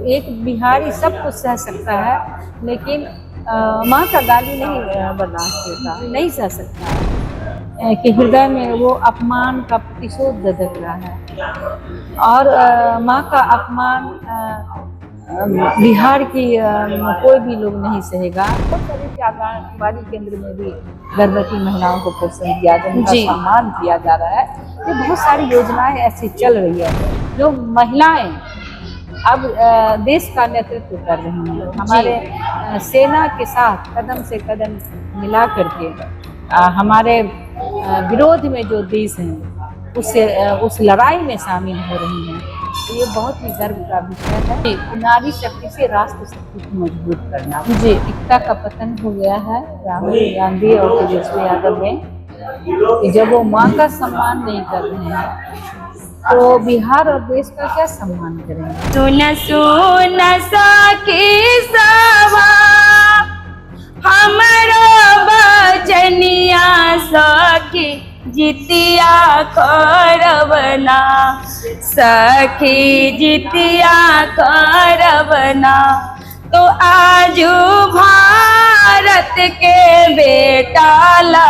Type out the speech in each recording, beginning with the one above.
एक बिहारी सब कुछ सह सकता है, लेकिन माँ का गाली नहीं बर्दाश्त होता, नहीं सह सकता कि हृदय में वो अपमान का प्रतिशोध दधक रहा है। और माँ का अपमान बिहार की कोई भी लोग नहीं सहेगा। बहुत सारे आंगनबाड़ी केंद्र में भी गर्भवती महिलाओं को पोषण दिया जा, उनका सम्मान किया जा रहा है। ये बहुत सारी योजनाएं ऐसी चल रही है जो महिलाएं अब देश का नेतृत्व कर रही हैं। हमारे सेना के साथ कदम से कदम मिला करके हमारे विरोध में जो देश हैं उस लड़ाई में शामिल हो रही हैं। तो ये बहुत ही गर्व का विषय है। नारी शक्ति से राष्ट्र शक्ति को मजबूत करना। जी, एकता का पतन हो गया है राहुल गांधी और तेजस्वी यादव में कि जब वो माँ का सम्मान नहीं कर रहे हैं तो बिहार और देश का क्या सम्मान करेंगे। सुन सुन सखी सवा हमरो बजनिया सखी जितिया करबना, सखी जितिया करबना। तो आजू भारत के बेटा ला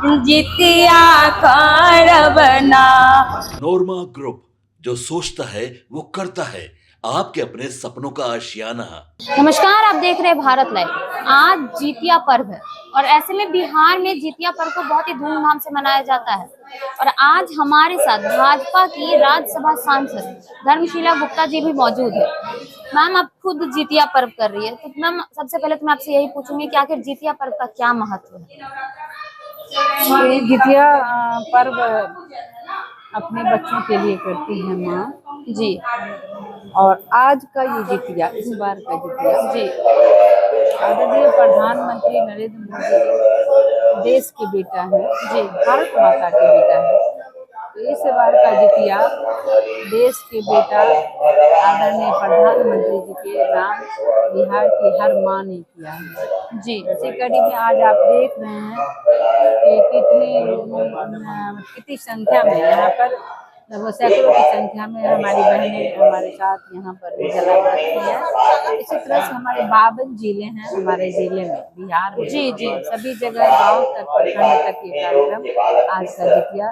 जितिया करबना। नोरमा ग्रुप, जो सोचता है वो करता है, आपके अपने सपनों का आशियाना। नमस्कार, आप देख रहे हैं भारत लाइव। आज जितिया पर्व है और ऐसे में बिहार में जितिया पर्व को बहुत ही धूमधाम से मनाया जाता है। और आज हमारे साथ भाजपा की राज्यसभा सांसद धर्मशीला गुप्ता जी भी मौजूद है। मैम, आप खुद जितिया पर्व कर रही है, तो मैम सबसे पहले तो मैं आपसे यही पूछूंगी कि आखिर जितिया पर्व का क्या महत्व है। जितिया पर्व अपने बच्चों के लिए करती है माँ जी, और आज का ये जितिया, इस बार का जितिया जी, आदरणीय प्रधानमंत्री नरेंद्र मोदी देश के बेटा है, जी, भारत माता के बेटा है। तो इस बार का जितिया देश के बेटा आदरणीय प्रधानमंत्री जी के नाम बिहार की हर माँ ने किया है। जी, इसी कड़ी में आज आप देख रहे हैं कि कितनी संख्या में यहाँ पर लगभग सैकड़ों की संख्या में हमारी बहनें हमारे साथ यहाँ पर जला रखती है। इसी तरह से हमारे 52 जिले हैं हमारे जिले में, बिहार में। जी जी, सभी जगह गांव तक प्रखंड तक ये कार्यक्रम आज का जितिया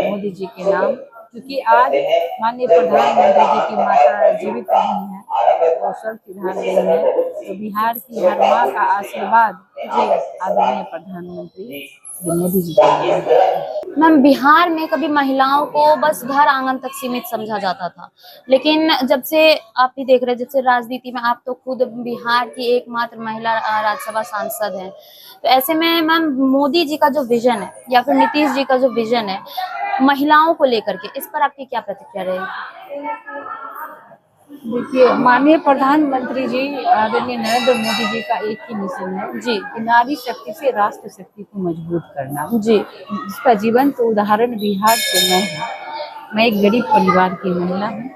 मोदी जी के नाम, क्योंकि आज माननीय प्रधानमंत्री जी की माता जीवित नहीं है, वो स्वर्ग सिधार गई है। तो बिहार की हर माँ का आशीर्वाद जी आदरणीय प्रधानमंत्री मोदी जी का। मैम, बिहार में कभी महिलाओं को बस घर आंगन तक सीमित समझा जाता था, लेकिन जब से आप भी देख रहे हैं, जब से राजनीति में आप तो खुद बिहार की एकमात्र महिला राज्यसभा सांसद हैं, तो ऐसे में मैम मोदी जी का जो विजन है या फिर नीतीश जी का जो विजन है महिलाओं को लेकर के, इस पर आपकी क्या प्रतिक्रिया रहेगी। देखिए, माननीय प्रधानमंत्री जी आदरणीय नरेंद्र मोदी जी का एक ही मिशन है जी कि नारी शक्ति से राष्ट्र शक्ति को मजबूत करना। जी, इसका जीवंत उदाहरण बिहार से मैं हूँ। मैं एक गरीब परिवार की महिला हूँ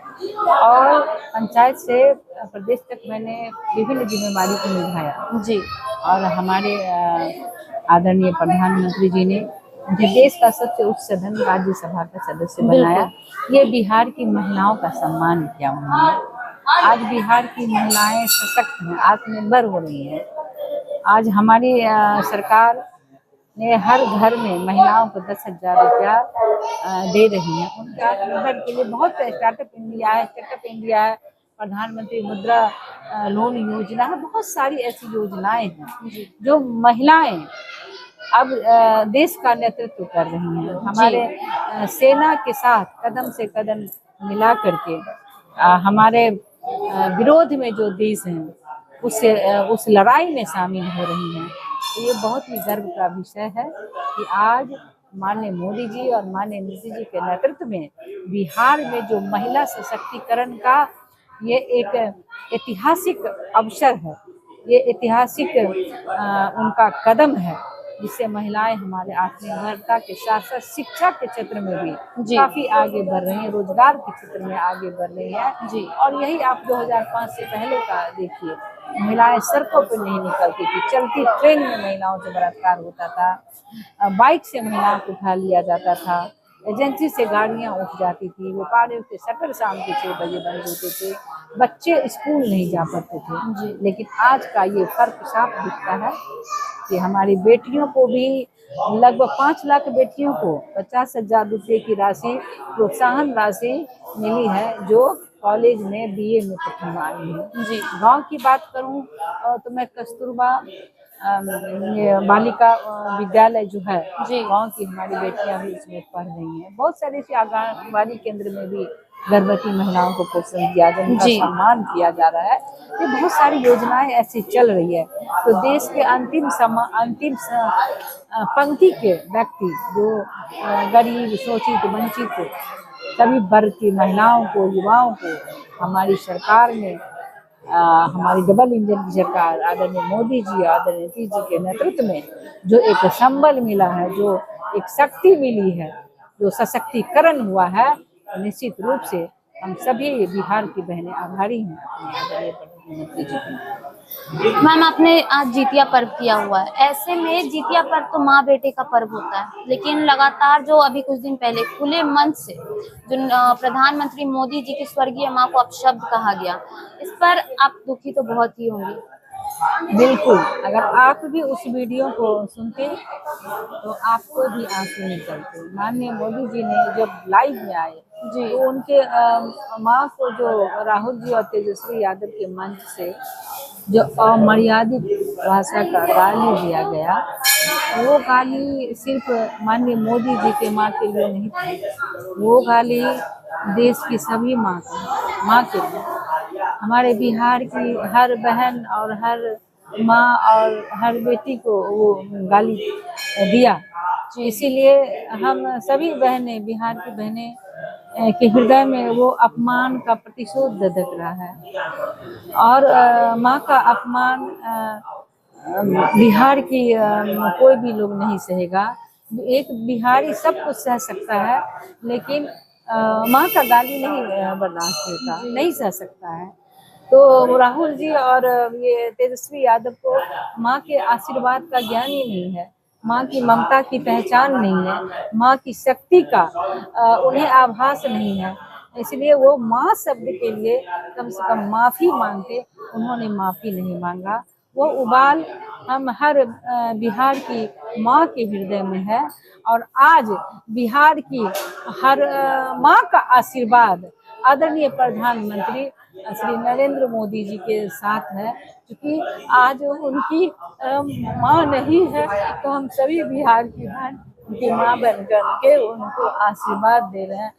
और पंचायत से प्रदेश तक मैंने विभिन्न जिम्मेदारी को निभाया जी। और हमारे आदरणीय प्रधानमंत्री जी ने मुझे देश का सबसे उच्च सदन राज्यसभा का सदस्य बनाया। ये बिहार की महिलाओं का सम्मान किया उन्होंने। आज बिहार की महिलाएं सशक्त हैं, आत्मनिर्भर हो रही हैं। आज हमारी सरकार ने हर घर में महिलाओं को 10,000 रुपया दे रही है। उनके आत्मनिर्भर के लिए बहुत स्टार्टअप इंडिया है, प्रधानमंत्री मुद्रा लोन योजना है, बहुत सारी ऐसी योजनाएं हैं जो महिलाएं अब देश का नेतृत्व कर रही हैं। हमारे सेना के साथ कदम से कदम मिला करके हमारे विरोध में जो देश हैं उस लड़ाई में शामिल हो रही हैं। तो ये बहुत ही गर्व का विषय है कि आज माननीय मोदी जी और माननीय नीतीश जी के नेतृत्व में बिहार में जो महिला सशक्तिकरण का ये एक ऐतिहासिक अवसर है, ये ऐतिहासिक उनका कदम है, जिससे महिलाएं हमारे आत्मनिर्भरता के साथ साथ शिक्षा के क्षेत्र में भी काफी आगे बढ़ रही हैं, रोजगार के क्षेत्र में आगे बढ़ रही हैं जी। और यही आप 2005 से पहले का देखिए, महिलाएं सड़कों पर नहीं निकलती थी, चलती ट्रेन में महिलाओं से बलात्कार होता था, बाइक से महिलाओं को उठा लिया जाता था, एजेंसी से गाड़ियां उठ जाती थी, व्यापारियों के शटर शाम के 6 बजे बंद होते थे, बच्चे स्कूल नहीं जा पाते थे। लेकिन आज का ये फर्क साफ दिखता है कि हमारी बेटियों को भी लगभग 5 लाख बेटियों को 50,000 रुपये की राशि, प्रोत्साहन राशि मिली है, जो कॉलेज में बीए में प्रथम आई है। जी। गांव की बात करूं तो मैं कस्तूरबा ये बालिका विद्यालय जो है, जी। गांव की हमारी बेटियां भी इसमें पढ़ रही हैं। बहुत सारे ऐसे आंगनबाड़ी केंद्र में भी गर्भवती महिलाओं को पोषण दिया जा, उनका जी। सम्मान किया जा रहा है। ये बहुत सारी योजनाएं ऐसी चल रही है। तो देश के अंतिम पंक्ति के व्यक्ति जो गरीब, शोषित, वंचित सभी वर्ग की महिलाओं को, युवाओं को हमारी सरकार ने हमारी डबल इंजन की सरकार आदरणीय मोदी जी, आदरणीय नीतीश जी के नेतृत्व में जो एक संबल मिला है, जो एक शक्ति मिली है, जो सशक्तिकरण हुआ है, निश्चित रूप से हम सभी बिहार की बहनें आभारी हैं अपने आदरणीय प्रधानमंत्री जी की। मैम, आपने आज जितिया पर्व किया हुआ है, ऐसे में जितिया पर्व तो माँ बेटे का पर्व होता है, लेकिन लगातार जो अभी कुछ दिन पहले खुले मन से जो प्रधानमंत्री मोदी जी की स्वर्गीय माँ को अपशब्द कहा गया, इस पर आप दुखी तो बहुत ही होंगे। बिल्कुल, अगर आप भी उस वीडियो को सुनते तो आपको भी आंसू निकलते। माननीय मोदी जी ने जब लाइव में आए जी, तो उनके माँ को जो राहुल जी और तेजस्वी यादव के मंच से जो अमर्यादित भाषा का गाली दिया गया, वो गाली सिर्फ माननीय मोदी जी के माँ के लिए नहीं थी, वो गाली देश की सभी माँ के लिए, हमारे बिहार की हर बहन और हर माँ और हर बेटी को वो गाली दिया। इसीलिए हम सभी बहनें, बिहार की बहनें के हृदय में वो अपमान का प्रतिशोध दधक रहा है। और माँ का अपमान बिहार की कोई भी लोग नहीं सहेगा। एक बिहारी सब कुछ सह सकता है, लेकिन माँ का गाली नहीं बर्दाश्त होता, नहीं सह सकता है। तो राहुल जी और ये तेजस्वी यादव को माँ के आशीर्वाद का ज्ञान ही नहीं है, माँ की ममता की पहचान नहीं है, माँ की शक्ति का उन्हें आभास नहीं है। इसलिए वो माँ शब्द के लिए कम से कम माफ़ी मांगते, उन्होंने माफ़ी नहीं मांगा। वो उबाल हम हर बिहार की माँ के हृदय में है, और आज बिहार की हर माँ का आशीर्वाद आदरणीय प्रधानमंत्री श्री नरेंद्र मोदी जी के साथ है। क्योंकि आज उनकी माँ नहीं है, तो हम सभी बिहार की बहन उनकी माँ बन करके उनको आशीर्वाद दे रहे हैं,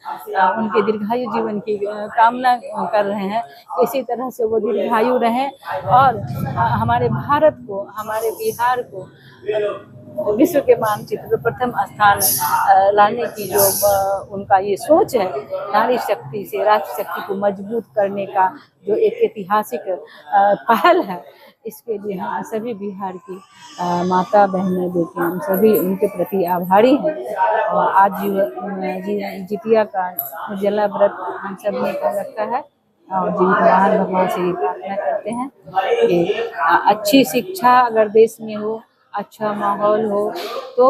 उनके दीर्घायु जीवन की कामना कर रहे हैं। इसी तरह से वो दीर्घायु रहें और हमारे भारत को, हमारे बिहार को विश्व के मानचित्र पर प्रथम स्थान लाने की जो उनका ये सोच है, नारी शक्ति से राष्ट्र शक्ति को मजबूत करने का जो एक ऐतिहासिक पहल है, इसके लिए हम सभी बिहार की माता बहनें बेटियां हम सभी उनके प्रति आभारी हैं। और आज जितिया का निर्जला व्रत हम सब ने कर रखा है, और जीवितवाहन भगवान से प्रार्थना करते हैं कि अच्छी शिक्षा अगर देश में हो, अच्छा माहौल हो, तो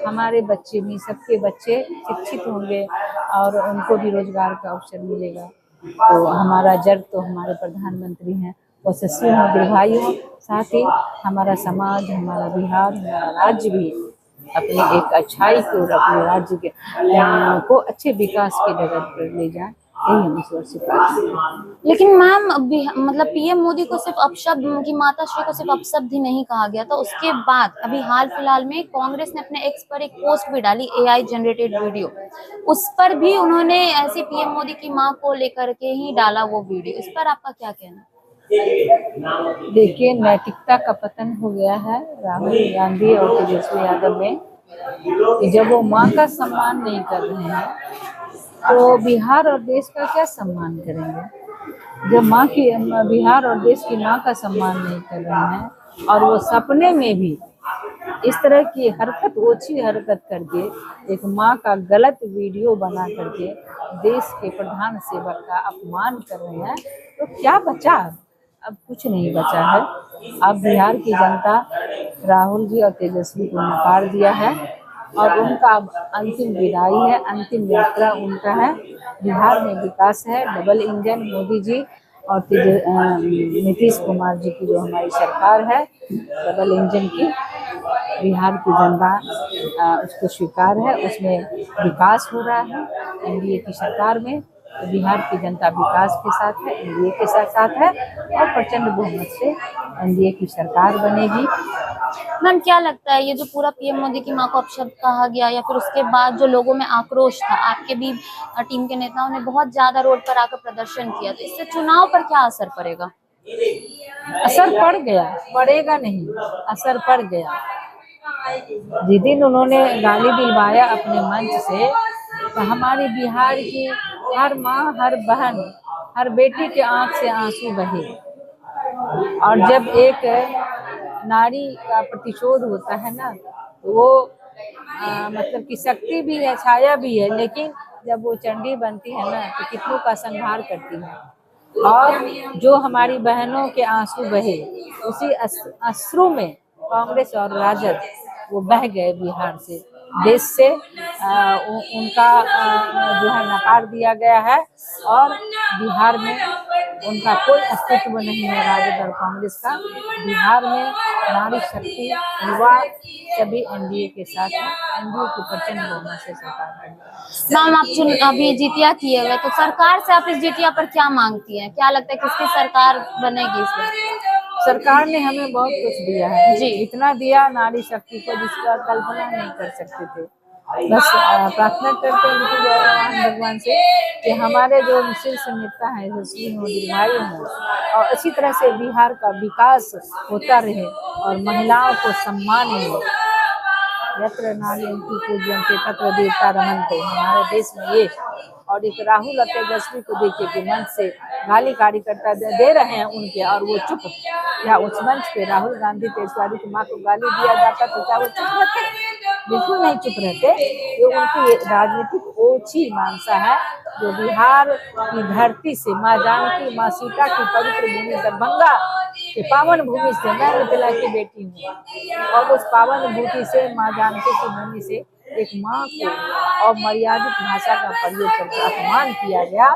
हमारे बच्चे भी, सबके बच्चे शिक्षित होंगे और उनको भी रोजगार का अवसर मिलेगा। तो हमारा जड़ तो हमारे प्रधानमंत्री हैं, वो यशस्वी हो, दीर्घायु हो, साथ ही हमारा समाज, हमारा बिहार, हमारा राज्य भी अपनी एक अच्छाई की ओर, अपने राज्य के को अच्छे विकास की डगर पर ले जाए, यही हम ईश्वर से प्रार्थना करते। लेकिन मैम, मतलब पीएम मोदी को सिर्फ अपशब्द, उनकी माता श्री को सिर्फ अपशब्द ही नहीं कहा गया था, उसके बाद अभी हाल फिलहाल में कांग्रेस ने अपने एक्स पर एक पोस्ट भी डाली, AI जनरेटेड वीडियो, उस पर भी उन्होंने ऐसे पीएम मोदी की मां को लेकर के ही डाला वो वीडियो। इस पर आपका क्या कहना? देखिए, नैतिकता का पतन हो गया है राहुल गांधी और तेजस्वी यादव में, कि जब वो माँ का सम्मान नहीं कर रहे हैं तो बिहार और देश का क्या सम्मान करेंगे। जब माँ की, बिहार और देश की माँ का सम्मान नहीं कर रहे हैं और वो सपने में भी इस तरह की हरकत, ओछी हरकत करके एक माँ का गलत वीडियो बना करके देश के प्रधान सेवक का अपमान कर रहे हैं, तो क्या बचा? अब कुछ नहीं बचा है। अब बिहार की जनता राहुल जी और तेजस्वी को नकार दिया है। और उनका अब अंतिम विदाई है, अंतिम यात्रा उनका है। बिहार में विकास है, डबल इंजन मोदी जी और नीतीश कुमार जी की जो हमारी सरकार है डबल इंजन की, बिहार की जनता उसको स्वीकार है, उसमें विकास हो रहा है। एनडीए की सरकार में तो बिहार की जनता विकास के साथ है, एनडीए के साथ है और प्रचंड बहुमत से एनडीए की सरकार बनेगी। मैम क्या लगता है ये जो पूरा पीएम मोदी की मां को अपशब्द कहा गया या फिर उसके बाद जो लोगों में आक्रोश था, आपके भी टीम के नेताओं ने बहुत ज्यादा रोड पर आकर प्रदर्शन किया, तो इससे चुनाव पर क्या असर पड़ेगा? असर पड़ गया, पड़ेगा नहीं, असर पड़ गया। जिस दिन उन्होंने गाली दिलवाया अपने मंच से, तो हमारे बिहार की हर माँ, हर बहन, हर बेटी के आंख से आंसू बहे। और जब एक नारी का प्रतिशोध होता है ना, तो वो मतलब कि शक्ति भी है, छाया भी है, लेकिन जब वो चंडी बनती है ना, तो कितनों का संहार करती है। और जो हमारी बहनों के आंसू बहे, उसी अश्रु में कांग्रेस और राजद वो बह गए बिहार से, देश से उनका जो है नकार दिया गया है और बिहार में उनका कोई अस्तित्व नहीं है, राजद और कांग्रेस का। बिहार में नारी शक्ति, युवा सभी एनडीए के साथ है, एनडीए की प्रचंड बहुमत से सरकार है। मैम आप अभी जितिया किए हुए, तो सरकार से आप इस जितिया पर क्या मांगती हैं? क्या लगता है किसकी सरकार बनेगी इसमें? सरकार ने हमें बहुत कुछ दिया है जी, इतना दिया नारी शक्ति को जिसका कल्पना नहीं कर सकते थे। बस प्रार्थना करते हैं भगवान से कि हमारे जो शीर्ष नेता हैं, सुशील मोदी भाई हों, और इसी तरह से बिहार का विकास होता रहे और महिलाओं को सम्मान मिले। यत्र नार्यन्ति पूज्यन्ते तत्र देवता रमन्ते। हमारे देश में ये, और एक राहुल और तेजस्वी को देखिए कि मंच से गाली कार्यकर्ता दे रहे हैं उनके, और वो चुप। या उस मंच पे राहुल गांधी तेजस्वी की मां को गाली दिया जाता तो क्या वो चुप रहते? बिल्कुल नहीं चुप रहते। ये उनकी राजनीतिक ओछी मानसा है, जो बिहार की धरती से माँ जानकी, माँ सीता की पवित्र भूमि दरभंगा के पावन भूमि से, मैं मिथिला की बेटी हूँ, और उस पावन भूमि से, माँ जानकी की भूमि से एक माँ को अमर्यादित भाषा का प्रयोग करके अपमान किया गया।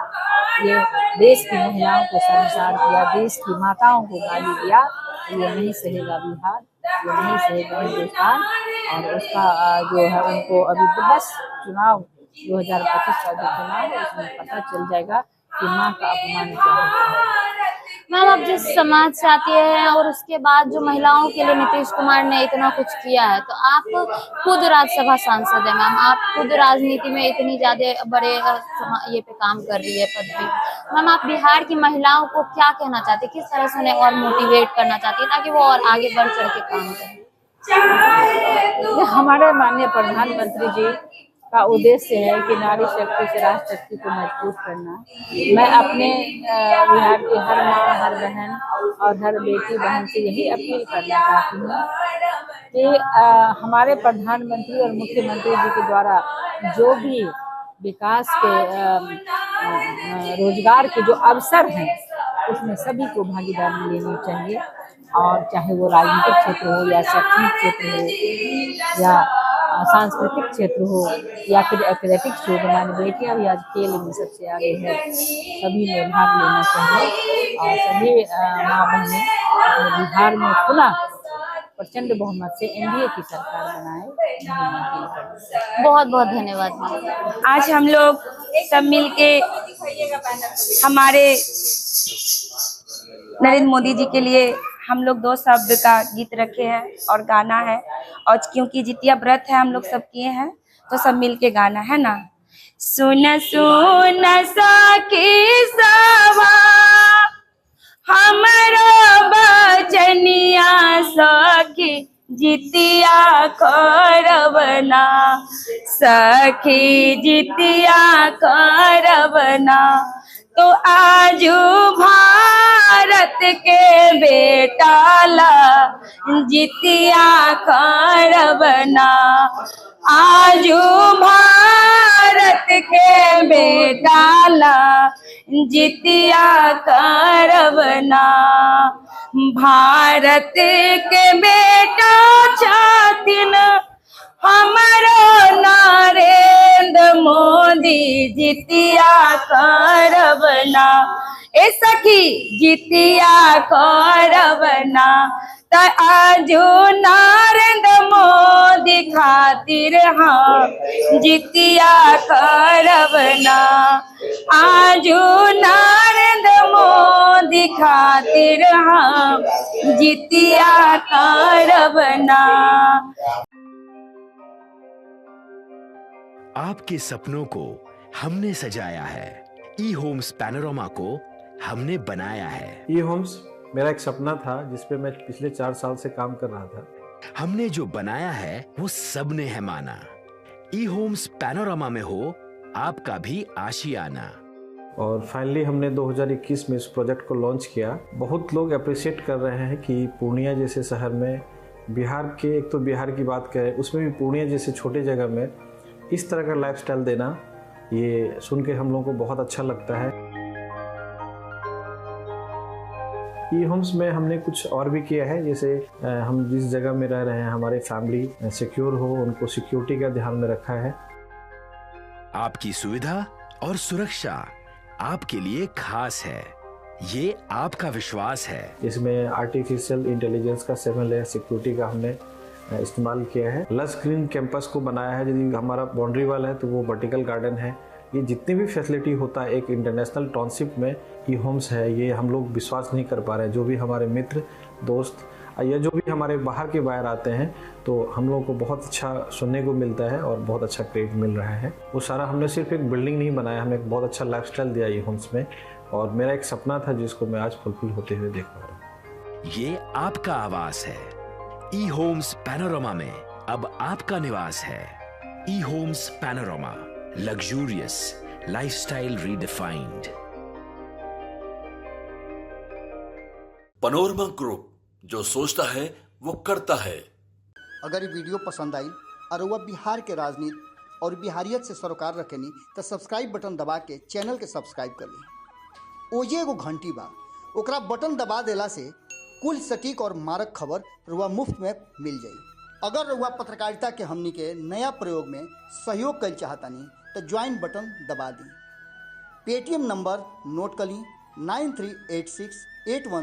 ये देश की महिलाओं को शर्मसार किया, देश की माताओं को गाली दिया। ये नहीं सहेगा बिहार, ये नहीं सहेगा हिंदुस्तान। और उसका जो है उनको अभी बस चुनाव 2025 का जो चुनाव है उसमें पता चल जाएगा कि माँ का अपमान क्या होता है। मैम आप जिस समाज से आती है और उसके बाद जो महिलाओं के लिए नीतीश कुमार ने इतना कुछ किया है, तो आप खुद राज्यसभा सांसद है मैम, आप खुद राजनीति में इतनी ज्यादा बड़े ये पे काम कर रही है पद पे, मैम आप बिहार की महिलाओं को क्या कहना चाहते हैं, किस तरह से उन्हें और मोटिवेट करना चाहती है ताकि वो और आगे बढ़ चढ़ के काम करें? हमारे माननीय प्रधानमंत्री जी का उद्देश्य है कि नारी शक्ति से राष्ट्र शक्ति को मजबूत करना। मैं अपने बिहार की हर माँ, हर बहन और हर बेटी बहन से यही अपील करना चाहती हूँ कि हमारे प्रधानमंत्री और मुख्यमंत्री जी के द्वारा जो भी विकास के रोजगार के जो अवसर हैं, उसमें सभी को भागीदारी लेनी चाहिए। और चाहे वो राजनीतिक क्षेत्र हो या शैक्षणिक क्षेत्र हो या सांस्कृतिक क्षेत्र हो या फिर एथलेटिक्स हो, हमारी बेटियां भी आज खेल में सबसे आगे है, सभी में भाग लेना चाहिए। और सभी माँ बहनें अपने बिहार में पुनः प्रचंड बहुमत से एनडीए की सरकार बनाए। बहुत बहुत धन्यवाद मैम। आज हम लोग सब मिलके हमारे नरेंद्र मोदी जी के लिए हम लोग 2 शब्द का गीत रखे हैं और गाना है, और क्योंकि जितिया व्रत है हम लोग सब किए हैं तो सब मिलके गाना है ना। सुन सुन सखी सवा हमरो बचनिया सखी जितिया करबना, सखी जितिया करबना, तो आजू भारत के बेटा ला जितिया करबना, आजू भारत के बेटा ला जितिया करबना। भारत के बेटा छातिन हमारो नरेंद्र मोदी जितिया करबना, ए सखी जितिया करबना, त आजू नरेंद्र मोदी खातिर हम जितिया करबना, आजू नरेंद्र मोदी खातिर हम जितिया करबना। आपके सपनों को हमने सजाया है, ई होम्स पैनोरमा को हमने बनाया है। ई होम्स मेरा एक सपना था जिस पे मैं पिछले 4 साल से काम कर रहा था। हमने जो बनाया है वो सबने है माना। ई होम्स पैनोरमा में हो आपका भी आशियाना। और फाइनली हमने 2021 में इस प्रोजेक्ट को लॉन्च किया। बहुत लोग अप्रिशिएट कर रहे हैं कि पूर्णिया जैसे शहर में, बिहार के, एक तो बिहार की बात करें उसमें भी पूर्णिया जैसे छोटे जगह में इस तरह का लाइफस्टाइल देना, ये सुन के हम लोगों को बहुत अच्छा लगता है। ई होम्स में हमने कुछ और भी किया है, जैसे हम जिस जगह में रह रहे हैं हमारे फैमिली सिक्योर हो, उनको सिक्योरिटी का ध्यान में रखा है। आपकी सुविधा और सुरक्षा आपके लिए खास है, ये आपका विश्वास है। इसमें आर्टिफिशियल इंटेलिजेंस का 7 लेयर सिक्योरिटी का हमने इस्तेमाल किया है। लस ग्रीन कैंपस को बनाया है, यदि हमारा बाउंड्री वाल है तो वो वर्टिकल गार्डन है। ये जितनी भी फैसिलिटी होता है एक इंटरनेशनल टाउनशिप में ई होम्स है, ये हम लोग विश्वास नहीं कर पा रहे हैं। जो भी हमारे मित्र दोस्त या जो भी हमारे बाहर के बाहर आते हैं तो हम लोगों को बहुत अच्छा सुनने को मिलता है और बहुत अच्छा क्रेडिट मिल रहा है। वो सारा हमने सिर्फ एक बिल्डिंग नहीं बनाया, हमें एक बहुत अच्छा लाइफस्टाइल दिया ई होम्स में, और मेरा एक सपना था जिसको मैं आज फुलफिल होते हुए देख पा रहा हूँ। ये आपका आवास है। ई होम्स पैनोरमा में अब आपका निवास है। E Homes Panorama, luxurious lifestyle redefined. Panorama Group, जो सोचता है वो करता है। अगर ये वीडियो पसंद आई और वह बिहार के राजनीति और बिहारियत से सरोकार रखेनी तो सब्सक्राइब बटन दबा के चैनल के सब्सक्राइब कर ली। ओजे एगो घंटी बा, ओकरा बटन दबा देला से कुल सटीक और मारक खबर रुआ मुफ्त में मिल जाई। अगर रुआ पत्रकारिता के हमनी के नया प्रयोग में सहयोग कर चाहतानी तो ज्वाइन बटन दबा दी। पेटीएम नंबर नोट कर ली 938681